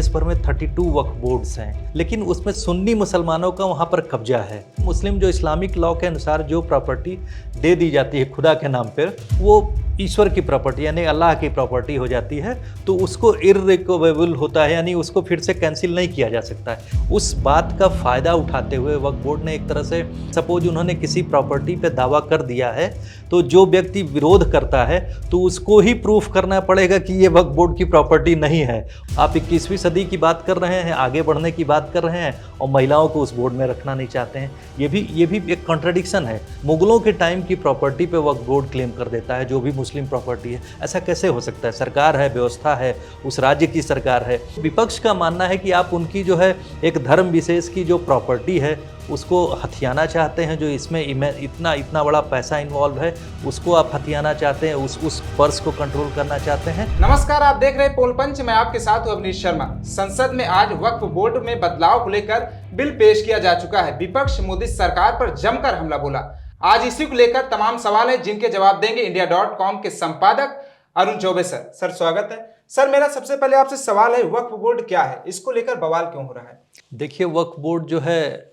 देश भर में 32 वक्फ बोर्ड्स हैं, लेकिन उसमें सुन्नी मुसलमानों का वहाँ पर कब्जा है। मुस्लिम जो इस्लामिक लॉ के अनुसार जो प्रॉपर्टी दे दी जाती है खुदा के नाम पर, वो ईश्वर की प्रॉपर्टी यानी अल्लाह की प्रॉपर्टी हो जाती है, तो उसको इर्रिकवेबल होता है, यानी उसको फिर से कैंसिल नहीं किया जा सकता है। उस बात का फ़ायदा उठाते हुए वक्फ बोर्ड ने एक तरह से, सपोज उन्होंने किसी प्रॉपर्टी पे दावा कर दिया है, तो जो व्यक्ति विरोध करता है तो उसको ही प्रूफ करना पड़ेगा कि ये वक्फ बोर्ड की प्रॉपर्टी नहीं है। आप 21वीं सदी की बात कर रहे हैं, आगे बढ़ने की बात कर रहे हैं, और महिलाओं को उस बोर्ड में रखना नहीं चाहते हैं। ये भी एक कॉन्ट्रडिक्शन है। मुगलों के टाइम की प्रॉपर्टी पे वक्फ बोर्ड क्लेम कर देता है, जो भी मुस्लिम प्रॉपर्टी है। ऐसा कैसे हो सकता है? सरकार है, व्यवस्था है, उस राज्य की सरकार है। विपक्ष का मानना है कि आप उनकी जो है एक धर्म विशेष की जो प्रॉपर्टी है उसको हथियाना चाहते हैं, जो इसमें इतना बड़ा पैसा इन्वॉल्व है, उसको आप हथियाना चाहते हैं, उस पर्स को कंट्रोल करना चाहते हैं। नमस्कार, आप देख रहे हैं पोल पंच। मैं आपके साथ हूं अवनीश शर्मा। संसद में आज वक्फ बोर्ड में बदलाव को लेकर बिल पेश किया जा चुका है। विपक्ष मोदी सरकार पर जमकर हमला बोला। आज इसी को लेकर तमाम सवाल है, जिनके जवाब देंगे इंडिया.com के संपादक अरुण चौबे सर। सर स्वागत है। सर, मेरा सबसे पहले आपसे सवाल है, वक्फ बोर्ड क्या है? इसको लेकर बवाल क्यों हो रहा है? देखिए, वक्फ बोर्ड जो है,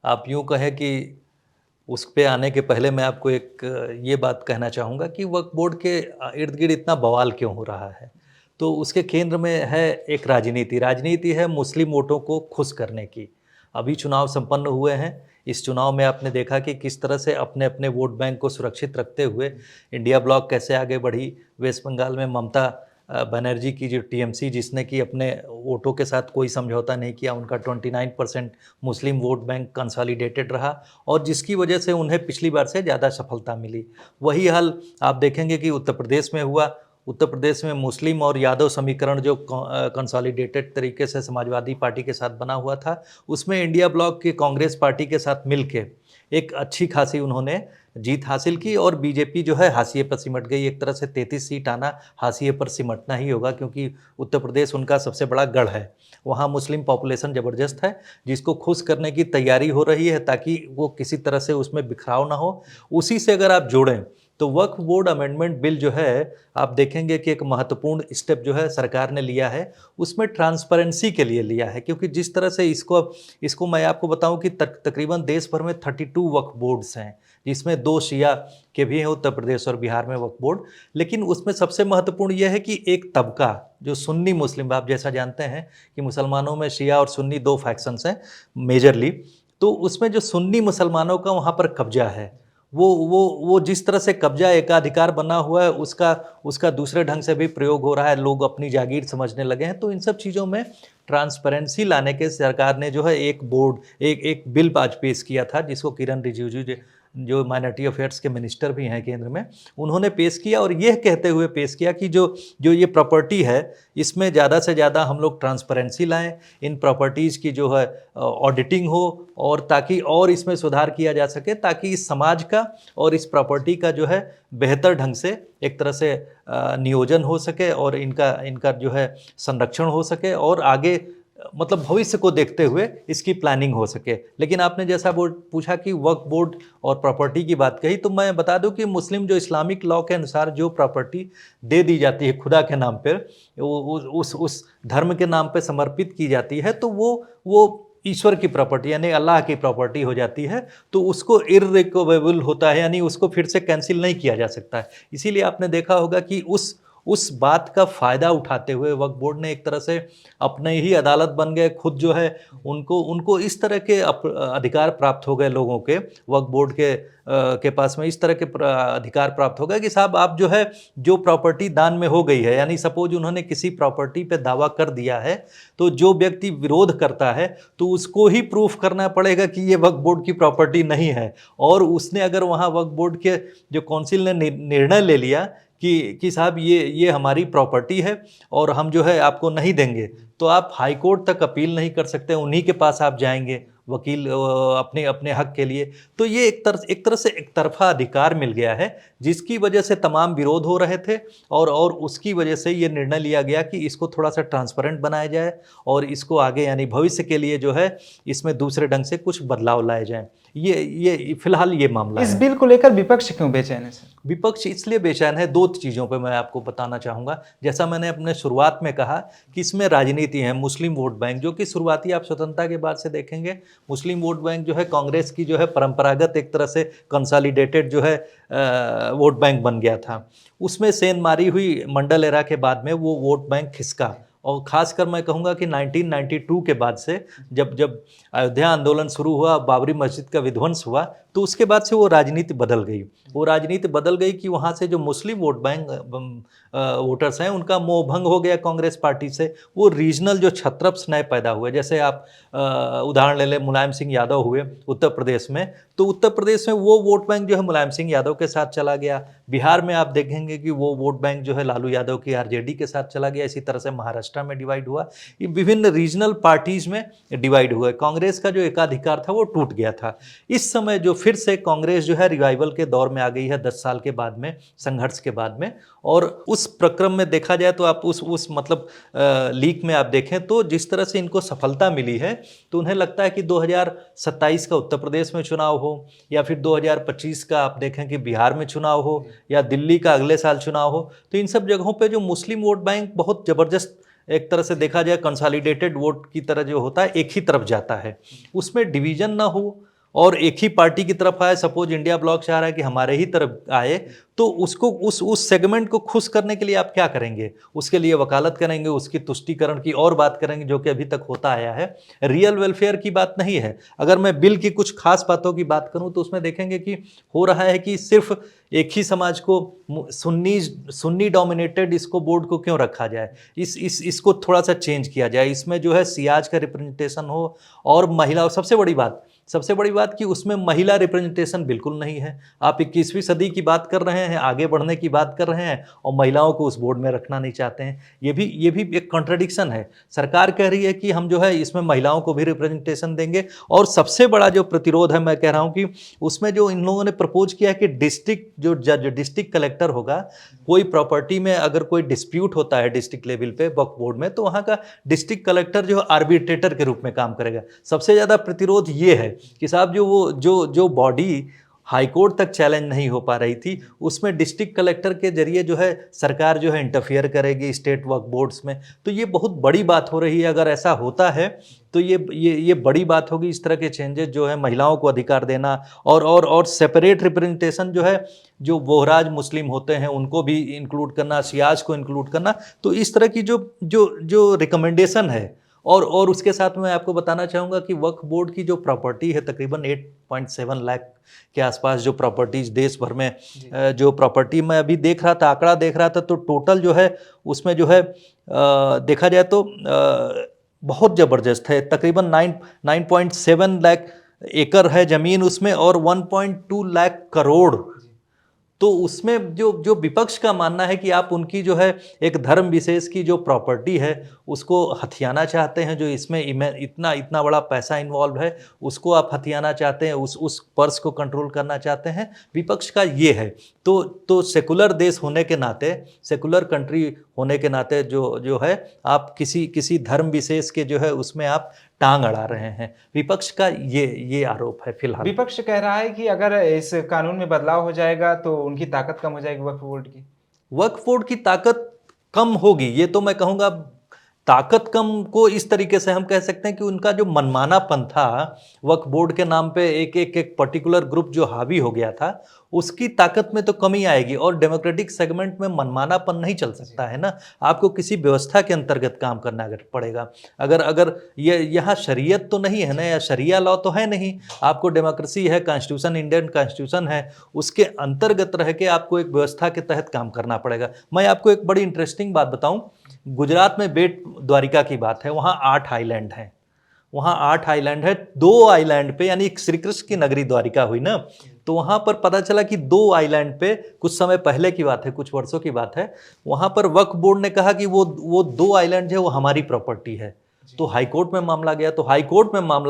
आप यूँ कहें कि उस पे आने के पहले मैं आपको एक ये बात कहना चाहूँगा कि वक्फ बोर्ड के इर्द गिर्द इतना बवाल क्यों हो रहा है। तो उसके केंद्र में है एक राजनीति है मुस्लिम वोटों को खुश करने की। अभी चुनाव संपन्न हुए हैं। इस चुनाव में आपने देखा कि किस तरह से अपने अपने वोट बैंक को सुरक्षित रखते हुए इंडिया ब्लॉक कैसे आगे बढ़ी। वेस्ट बंगाल में ममता बनर्जी की जो टीएमसी, जिसने कि अपने वोटों के साथ कोई समझौता नहीं किया, उनका 29% मुस्लिम वोट बैंक कंसोलिडेटेड रहा, और जिसकी वजह से उन्हें पिछली बार से ज़्यादा सफलता मिली। वही हाल आप देखेंगे कि उत्तर प्रदेश में हुआ। उत्तर प्रदेश में मुस्लिम और यादव समीकरण जो कंसोलिडेटेड तरीके से समाजवादी पार्टी के साथ बना हुआ था, उसमें इंडिया ब्लॉक की कांग्रेस पार्टी के साथ मिलके एक अच्छी खासी उन्होंने जीत हासिल की, और बीजेपी जो है हाशिए पर सिमट गई। एक तरह से 33 सीट आना हाशिए पर सिमटना ही होगा, क्योंकि उत्तर प्रदेश उनका सबसे बड़ा गढ़ है। वहाँ मुस्लिम पॉपुलेशन ज़बरदस्त है, जिसको खुश करने की तैयारी हो रही है ताकि वो किसी तरह से उसमें बिखराव ना हो। उसी से अगर आप जोड़ें तो वक्फ बोर्ड अमेंडमेंट बिल जो है, आप देखेंगे कि एक महत्वपूर्ण स्टेप जो है सरकार ने लिया है, उसमें ट्रांसपेरेंसी के लिए लिया है। क्योंकि जिस तरह से इसको मैं आपको बताऊं कि तकरीबन देश भर में 32 वक्फ बोर्ड्स हैं, जिसमें 2 शिया के भी हैं, उत्तर प्रदेश और बिहार में वक्फ बोर्ड। लेकिन उसमें सबसे महत्वपूर्ण यह है कि एक तबका जो सुन्नी मुस्लिम, आप जैसा जानते हैं कि मुसलमानों में शिया और सुन्नी 2 फैक्शंस हैं मेजरली, तो उसमें जो सुन्नी मुसलमानों का वहाँ पर कब्जा है, वो जिस तरह से कब्जा एकाधिकार बना हुआ है, उसका दूसरे ढंग से भी प्रयोग हो रहा है। लोग अपनी जागीर समझने लगे हैं। तो इन सब चीज़ों में ट्रांसपेरेंसी लाने के सरकार ने जो है एक बिल आज पेश किया था, जिसको किरण रिजिजू जो माइनॉरिटी अफेयर्स के मिनिस्टर भी हैं केंद्र में, उन्होंने पेश किया, और यह कहते हुए पेश किया कि जो ये प्रॉपर्टी है, इसमें ज़्यादा से ज़्यादा हम लोग ट्रांसपेरेंसी लाएं, इन प्रॉपर्टीज़ की जो है ऑडिटिंग हो, और ताकि और इसमें सुधार किया जा सके, ताकि इस समाज का और इस प्रॉपर्टी का जो है बेहतर ढंग से एक तरह से नियोजन हो सके, और इनका जो है संरक्षण हो सके, और आगे मतलब भविष्य को देखते हुए इसकी प्लानिंग हो सके। लेकिन आपने जैसा पूछा कि वक्फ बोर्ड और प्रॉपर्टी की बात कही, तो मैं बता दूं कि मुस्लिम जो इस्लामिक लॉ के अनुसार जो प्रॉपर्टी दे दी जाती है खुदा के नाम पर, उस धर्म के नाम पर समर्पित की जाती है, तो वो ईश्वर की प्रॉपर्टी यानी अल्लाह की प्रॉपर्टी हो जाती है, तो उसको इर्रिकवेबल होता है, यानी उसको फिर से कैंसिल नहीं किया जा सकता है। इसीलिए आपने देखा होगा कि उस बात का फ़ायदा उठाते हुए वक्फ बोर्ड ने एक तरह से अपने ही अदालत बन गए खुद, जो है उनको इस तरह के अधिकार प्राप्त हो गए लोगों के, वक्फ बोर्ड के पास में इस तरह के अधिकार प्राप्त हो गए कि साहब आप जो है जो प्रॉपर्टी दान में हो गई है, यानी सपोज उन्होंने किसी प्रॉपर्टी पे दावा कर दिया है, तो जो व्यक्ति विरोध करता है तो उसको ही प्रूफ करना पड़ेगा कि ये वक्फ बोर्ड की प्रॉपर्टी नहीं है। और उसने अगर वहाँ वक्फ बोर्ड के जो काउंसिल ने निर्णय ले लिया कि साहब ये हमारी प्रॉपर्टी है और हम जो है आपको नहीं देंगे, तो आप हाई कोर्ट तक अपील नहीं कर सकते, उन्हीं के पास आप जाएंगे, वकील अपने अपने हक के लिए। तो ये एक तरह से एक तरफा अधिकार मिल गया है, जिसकी वजह से तमाम विरोध हो रहे थे और उसकी वजह से ये निर्णय लिया गया कि इसको थोड़ा सा ट्रांसपेरेंट बनाया जाए और इसको आगे यानी भविष्य के लिए जो है इसमें दूसरे ढंग से कुछ बदलाव लाए जाएं। ये फिलहाल ये मामला इस है। बिल को लेकर विपक्ष क्यों बेचैन है सर? विपक्ष इसलिए बेचैन है, दो चीज़ों पे मैं आपको बताना चाहूँगा। जैसा मैंने अपने शुरुआत में कहा कि इसमें राजनीति है, मुस्लिम वोट बैंक, जो कि शुरुआती आप स्वतंत्रता के बाद से देखेंगे, मुस्लिम वोट बैंक जो है कांग्रेस की जो है परंपरागत एक तरह से कंसोलिडेटेड जो है वोट बैंक बन गया था। उसमें सेंध मारी हुई मंडल एरा के बाद में वो वोट बैंक खिसका, और ख़ासकर मैं कहूँगा कि 1992 के बाद से जब जब अयोध्या आंदोलन शुरू हुआ, बाबरी मस्जिद का विध्वंस हुआ, तो उसके बाद से वो राजनीति बदल गई। वो राजनीति बदल गई कि वहाँ से जो मुस्लिम वोट बैंक वोटर्स हैं उनका मोह भंग हो गया कांग्रेस पार्टी से। वो रीजनल जो छत्रप्स नए पैदा हुए, जैसे आप उदाहरण ले लें, मुलायम सिंह यादव हुए उत्तर प्रदेश में, तो उत्तर प्रदेश में वो वोट बैंक जो है मुलायम सिंह यादव के साथ चला गया। बिहार में आप देखेंगे कि वो वोट बैंक जो है लालू यादव की आरजेडी के साथ चला गया। इसी तरह से महाराष्ट्र में डिवाइड हुआ, ये विभिन्न रीजनल पार्टीज में डिवाइड हुए। कांग्रेस का जो एकाधिकार था वो टूट गया था। इस समय जो फिर से कांग्रेस जो है रिवाइवल के दौर में आ गई है 10 साल के बाद में, संघर्ष के बाद में। और उस प्रक्रम में देखा जाए तो आप उस मतलब लीक में आप देखें तो जिस तरह से इनको सफलता मिली है, तो उन्हें लगता है कि 2027 का उत्तर प्रदेश में चुनाव हो, या फिर 2025 का आप देखें कि बिहार में चुनाव हो, या दिल्ली का अगले साल चुनाव हो, तो इन सब जगहों पे जो मुस्लिम वोट बैंक बहुत ज़बरदस्त, एक तरह से देखा जाए कंसोलिडेटेड वोट की तरह जो होता है, एक ही तरफ जाता है, उसमें डिवीजन ना हो और एक ही पार्टी की तरफ आए। सपोज इंडिया ब्लॉक चाह रहा है कि हमारे ही तरफ आए, तो उसको उस सेगमेंट को खुश करने के लिए आप क्या करेंगे? उसके लिए वकालत करेंगे, उसकी तुष्टीकरण की और बात करेंगे, जो कि अभी तक होता आया है। रियल वेलफेयर की बात नहीं है। अगर मैं बिल की कुछ खास बातों की बात करूं तो उसमें देखेंगे कि हो रहा है कि सिर्फ एक ही समाज को सुन्नी डोमिनेटेड इसको बोर्ड को क्यों रखा जाए, इसको थोड़ा सा चेंज किया जाए। इसमें जो है सियाज का रिप्रेजेंटेशन हो, और महिला, और सबसे बड़ी बात कि उसमें महिला रिप्रेजेंटेशन बिल्कुल नहीं है। आप 21वीं सदी की बात कर रहे हैं, आगे बढ़ने की बात कर रहे हैं, और महिलाओं को उस बोर्ड में रखना नहीं चाहते हैं। ये भी एक कॉन्ट्रडिक्शन है। सरकार कह रही है कि हम जो है इसमें महिलाओं को भी रिप्रेजेंटेशन देंगे, और सबसे बड़ा जो प्रतिरोध है, मैं कह रहा हूँ कि उसमें जो इन लोगों ने प्रपोज किया है कि डिस्ट्रिक्ट कलेक्टर होगा, कोई प्रॉपर्टी में अगर कोई डिस्प्यूट होता है डिस्ट्रिक्ट लेवल पे वक्फ बोर्ड में, तो वहाँ का डिस्ट्रिक्ट कलेक्टर जो आर्बिट्रेटर के रूप में काम करेगा। सबसे ज़्यादा प्रतिरोध ये है कि साहब जो बॉडी हाईकोर्ट तक चैलेंज नहीं हो पा रही थी, उसमें डिस्ट्रिक्ट कलेक्टर के जरिए जो है सरकार जो है इंटरफियर करेगी स्टेट वक्फ बोर्ड्स में। तो ये बहुत बड़ी बात हो रही है। अगर ऐसा होता है तो ये बड़ी बात होगी। इस तरह के चेंजेस जो है, महिलाओं को अधिकार देना, और सेपरेट रिप्रेजेंटेशन जो है, जो बोहराज मुस्लिम होते हैं उनको भी इंक्लूड करना, सियाज को इंक्लूड करना, तो इस तरह की जो रिकमेंडेशन है। और उसके साथ मैं आपको बताना चाहूँगा कि वक्फ बोर्ड की जो प्रॉपर्टी है, तकरीबन 8.7 लाख के आसपास जो प्रॉपर्टीज देश भर में, जो प्रॉपर्टी मैं अभी देख रहा था, आंकड़ा देख रहा था, तो टोटल जो है उसमें जो है देखा जाए तो बहुत ज़बरदस्त है। तकरीबन 9.7 लाख एकड़ है ज़मीन उसमें, और 1.2 लाख करोड़। तो उसमें जो विपक्ष का मानना है कि आप उनकी जो है एक धर्म विशेष की जो प्रॉपर्टी है उसको हथियाना चाहते हैं, जो इसमें इतना बड़ा पैसा इन्वॉल्व है, उसको आप हथियाना चाहते हैं, उस पर्स को कंट्रोल करना चाहते हैं। विपक्ष का ये है। तो सेकुलर देश होने के नाते, सेकुलर कंट्री होने के नाते जो है, आप किसी धर्म विशेष के जो है उसमें आप टांग अड़ा रहे हैं। विपक्ष का ये आरोप है फिलहाल। विपक्ष कह रहा है कि अगर इस कानून में बदलाव हो जाएगा तो उनकी ताकत कम हो जाएगी, वक्फ बोर्ड की ताकत कम होगी। ये तो मैं कहूँगा ताकत कम को इस तरीके से हम कह सकते हैं कि उनका जो मनमानापन था वक्फ बोर्ड के नाम पे, एक पर्टिकुलर ग्रुप जो हावी हो गया था, उसकी ताकत में तो कमी आएगी। और डेमोक्रेटिक सेगमेंट में मनमानापन नहीं चल सकता है ना। आपको किसी व्यवस्था के अंतर्गत काम करना पड़ेगा। अगर ये यहाँ शरीयत तो नहीं है ना, या शरिया लॉ तो है नहीं, आपको डेमोक्रेसी है, कॉन्स्टिट्यूशन, इंडियन कॉन्स्टिट्यूशन है, उसके अंतर्गत रह के आपको एक व्यवस्था के तहत काम करना पड़ेगा। मैं आपको एक बड़ी इंटरेस्टिंग बात बताऊँ। गुजरात में बेट द्वारिका की बात है, वहाँ 8 आइलैंड हैं। वहाँ 8 आइलैंड है। 2 आइलैंड पे, यानी श्री कृष्ण की नगरी द्वारिका हुई ना, तो वहाँ पर पता चला कि 2 आइलैंड पे, कुछ समय पहले की बात है, कुछ वर्षों की बात है, वहाँ पर वक्फ बोर्ड ने कहा कि वो 2 आइलैंड है वो हमारी प्रॉपर्टी है। तो हाई कोर्ट में मामला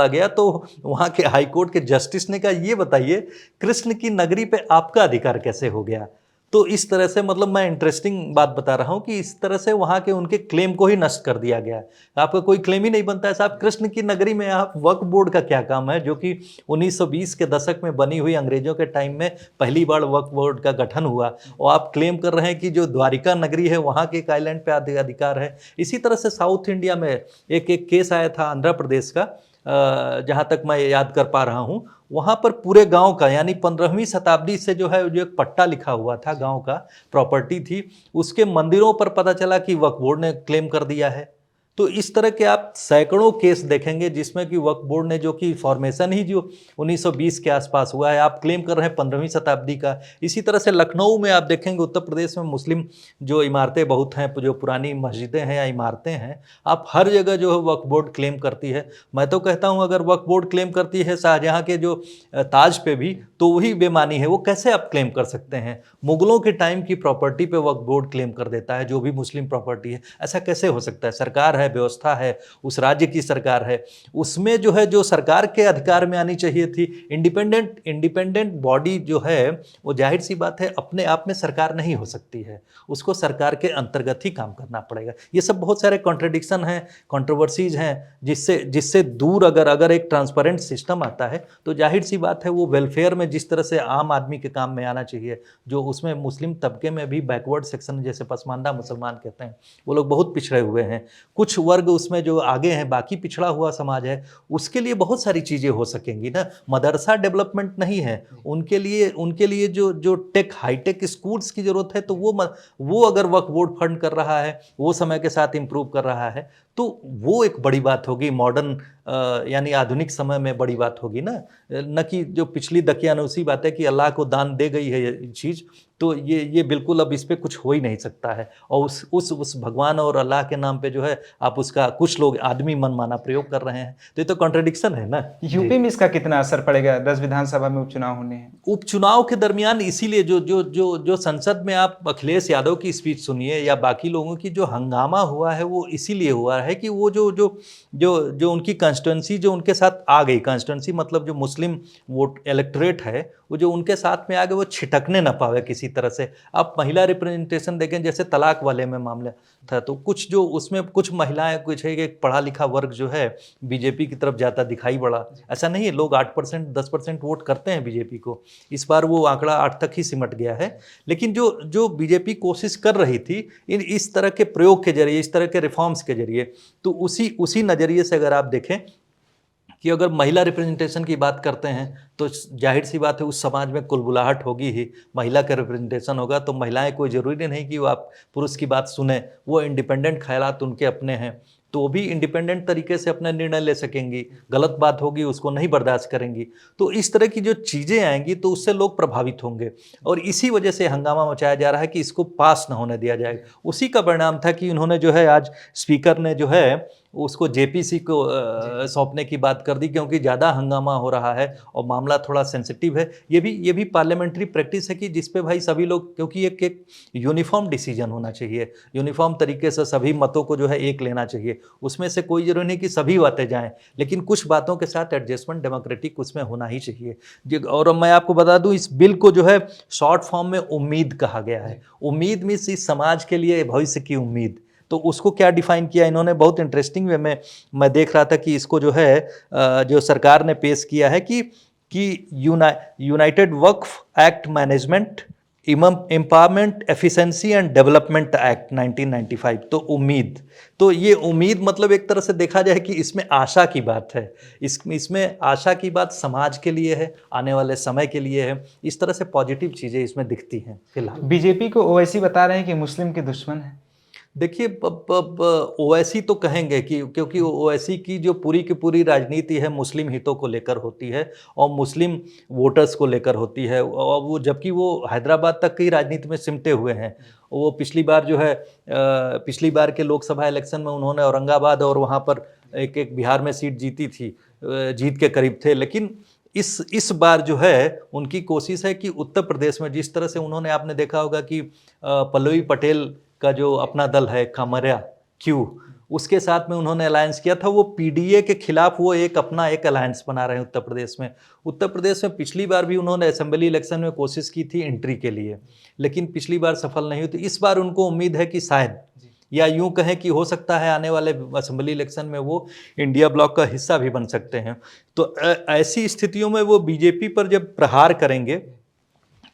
गया, तो वहाँ के हाई कोर्ट के जस्टिस ने कहा ये बताइए कृष्ण की नगरी पे आपका अधिकार कैसे हो गया। तो इस तरह से मतलब मैं इंटरेस्टिंग बात बता रहा हूँ कि इस तरह से वहाँ के उनके क्लेम को ही नष्ट कर दिया गया है। आपका कोई क्लेम ही नहीं बनता है साहब, कृष्ण की नगरी में आप वक्फ बोर्ड का क्या काम है, जो कि 1920 के दशक में बनी हुई, अंग्रेजों के टाइम में पहली बार वक्फ बोर्ड का गठन हुआ, और आप क्लेम कर रहे हैं कि जो द्वारिका नगरी है वहाँ के एक आइलैंड पे अधिकार है। इसी तरह से साउथ इंडिया में एक केस आया था आंध्र प्रदेश का, जहाँ तक मैं याद कर पा रहा हूँ, वहाँ पर पूरे गांव का, यानी 15वीं शताब्दी से जो है जो एक पट्टा लिखा हुआ था, गांव का प्रॉपर्टी थी, उसके मंदिरों पर पता चला कि वक्फ बोर्ड ने क्लेम कर दिया है। तो इस तरह के आप सैकड़ों केस देखेंगे जिसमें कि वक्फ बोर्ड ने, जो कि फॉर्मेशन ही जो 1920 के आसपास हुआ है, आप क्लेम कर रहे हैं 15वीं शताब्दी का। इसी तरह से लखनऊ में आप देखेंगे, उत्तर प्रदेश में मुस्लिम जो इमारतें बहुत हैं, जो पुरानी मस्जिदें हैं या इमारतें हैं, आप हर जगह जो है वक्फ बोर्ड क्लेम करती है। मैं तो कहता हूँ अगर वक्फ बोर्ड क्लेम करती है शाहजहाँ के जो ताज पे भी, तो वही बेमानी है। वो कैसे आप क्लेम कर सकते हैं? मुगलों के टाइम की प्रॉपर्टी पे वक्फ बोर्ड क्लेम कर देता है, जो भी मुस्लिम प्रॉपर्टी है। ऐसा कैसे हो सकता है? सरकार है, व्यवस्था है, उस राज्य की सरकार है, उसमें जो है जो सरकार के अधिकार में आनी चाहिए थी। इंडिपेंडेंट बॉडी जो है वो जाहिर सी बात है अपने आप में सरकार नहीं हो सकती है, उसको सरकार के अंतर्गत ही काम करना पड़ेगा। ये सब बहुत सारे कॉन्ट्रडिक्शन हैं, कंट्रोवर्सीज हैं, जिससे दूर अगर एक ट्रांसपेरेंट सिस्टम आता है तो जाहिर सी बात है वो वेलफेयर में जिस तरह से आम आदमी के काम में आना चाहिए, जो उसमें मुस्लिम तबके में भी बैकवर्ड सेक्शन, जैसे पसमानदा मुसलमान कहते हैं, वो लोग बहुत पिछड़े हुए हैं। कुछ वर्ग उसमें जो आगे हैं, बाकी पिछड़ा हुआ समाज है, उसके लिए बहुत सारी चीज़ें हो सकेंगी ना। मदरसा डेवलपमेंट नहीं है उनके लिए जो टेक हाईटेक स्कूल्स की ज़रूरत है, तो वो अगर वक्फ बोर्ड फंड कर रहा है, वो समय के साथ इम्प्रूव कर रहा है, तो वो एक बड़ी बात होगी, मॉडर्न यानी आधुनिक समय में बड़ी बात होगी ना। न कि जो पिछली दकियानूसी बात है कि अल्लाह को दान दे गई है ये चीज़, तो ये बिल्कुल अब इस पे कुछ हो ही नहीं सकता है। और उस भगवान और अल्लाह के नाम पे जो है आप उसका, कुछ लोग आदमी मनमाना प्रयोग कर रहे हैं, तो ये तो कॉन्ट्रडिक्शन है ना। यूपी में इसका कितना असर पड़ेगा? 10 विधानसभा में उपचुनाव होने हैं। उपचुनाव के दरमियान इसीलिए जो संसद में आप अखिलेश यादव की स्पीच सुनिए या बाकी लोगों की जो हंगामा हुआ है, वो इसीलिए हुआ है कि वो जो उनकी कंस्टिट्यूंसी जो उनके साथ आ गई, कंस्टिट्यूंसी मतलब जो मुस्लिम वोट इलेक्टोरेट है, वो जो उनके साथ में आ गए, वो छिटकने ना पावे किसी तरह से। आप महिला रिप्रेजेंटेशन देखें, जैसे तलाक वाले में मामला था, तो कुछ जो उसमें कुछ महिलाएं, कुछ है एक पढ़ा लिखा वर्ग जो है बीजेपी की तरफ जाता दिखाई पड़ा। ऐसा नहीं है, लोग 8% 10% वोट करते हैं बीजेपी को, इस बार वो आंकड़ा 8 तक ही सिमट गया है। लेकिन जो बीजेपी कोशिश कर रही थी इस तरह के प्रयोग के जरिए, इस तरह के रिफॉर्म्स के जरिए, तो उसी नज़रिए से अगर आप देखें कि अगर महिला रिप्रेजेंटेशन की बात करते हैं, तो जाहिर सी बात है उस समाज में कुलबुलाहट होगी ही। महिला का रिप्रेजेंटेशन होगा तो महिलाएं, कोई ज़रूरी नहीं कि वो आप पुरुष की बात सुने, वो इंडिपेंडेंट ख्यालात उनके अपने हैं, तो वो भी इंडिपेंडेंट तरीके से अपना निर्णय ले सकेंगी। गलत बात होगी उसको नहीं बर्दाश्त करेंगी। तो इस तरह की जो चीज़ें आएंगी तो उससे लोग प्रभावित होंगे, और इसी वजह से हंगामा मचाया जा रहा है कि इसको पास ना होने दिया जाएगा। उसी का परिणाम था कि उन्होंने जो है आज स्पीकर ने जो है उसको जेपीसी को सौंपने की बात कर दी, क्योंकि ज़्यादा हंगामा हो रहा है और मामला थोड़ा सेंसिटिव है। ये भी पार्लियामेंट्री प्रैक्टिस है कि जिस पे भाई सभी लोग, क्योंकि एक यूनिफॉर्म डिसीजन होना चाहिए, यूनिफॉर्म तरीके से सभी मतों को जो है एक लेना चाहिए, उसमें से कोई जरूरी नहीं कि सभी बातें जाएं, लेकिन कुछ बातों के साथ एडजस्टमेंट डेमोक्रेटिक उसमें होना ही चाहिए। और मैं आपको बता दूं, इस बिल को जो है शॉर्ट फॉर्म में उम्मीद कहा गया है। उम्मीद मीन्स इस समाज के लिए भविष्य की उम्मीद। तो उसको क्या डिफाइन किया इन्होंने, बहुत इंटरेस्टिंग वे में मैं देख रहा था कि इसको जो है जो सरकार ने पेश किया है कि United Waqf act management empowerment efficiency and development act 1995। तो उम्मीद, तो ये उम्मीद मतलब एक तरह से देखा जाए कि इसमें आशा की बात है, इसमें आशा की बात समाज के लिए है, आने वाले समय के लिए है। इस तरह से पॉजिटिव चीज़ें इसमें दिखती हैं। फिलहाल बीजेपी को ओवैसी बता रहे हैं कि मुस्लिम के दुश्मन है। देखिए, ओवैसी तो कहेंगे कि क्योंकि ओवैसी की जो पूरी की पूरी राजनीति है मुस्लिम हितों को लेकर होती है और मुस्लिम वोटर्स को लेकर होती है, और वो जबकि वो हैदराबाद तक की राजनीति में सिमटे हुए हैं। वो पिछली बार जो है पिछली बार के लोकसभा इलेक्शन में उन्होंने औरंगाबाद और वहाँ पर एक बिहार में सीट जीती थी, जीत के करीब थे। लेकिन इस बार जो है उनकी कोशिश है कि उत्तर प्रदेश में जिस तरह से उन्होंने, आपने देखा होगा कि पल्लवी पटेल का जो अपना दल है कामरिया क्यू, उसके साथ में उन्होंने अलायंस किया था। वो पीडीए के खिलाफ वो एक अपना एक अलायंस बना रहे हैं उत्तर प्रदेश में। उत्तर प्रदेश में पिछली बार भी उन्होंने असेंबली इलेक्शन में कोशिश की थी एंट्री के लिए, लेकिन पिछली बार सफल नहीं हुई। तो इस बार उनको उम्मीद है कि शायद, या यूं कहें कि हो सकता है आने वाले असेंबली इलेक्शन में वो इंडिया ब्लॉक का हिस्सा भी बन सकते हैं। तो ऐसी स्थितियों में वो बीजेपी पर जब प्रहार करेंगे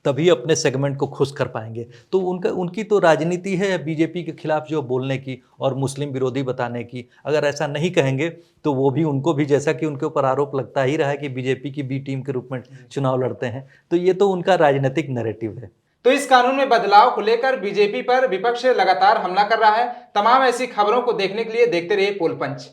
तभी अपने सेगमेंट को खुश कर पाएंगे। तो उनकी तो राजनीति है बीजेपी के खिलाफ जो बोलने की और मुस्लिम विरोधी बताने की। अगर ऐसा नहीं कहेंगे तो वो भी, उनको भी, जैसा कि उनके ऊपर आरोप लगता ही रहा है कि बीजेपी की बी टीम के रूप में चुनाव लड़ते हैं, तो ये तो उनका राजनीतिक नैरेटिव है। तो इस कानून में बदलाव को लेकर बीजेपी पर विपक्ष लगातार हमला कर रहा है। तमाम ऐसी खबरों को देखने के लिए देखते रहिए पोल पंच।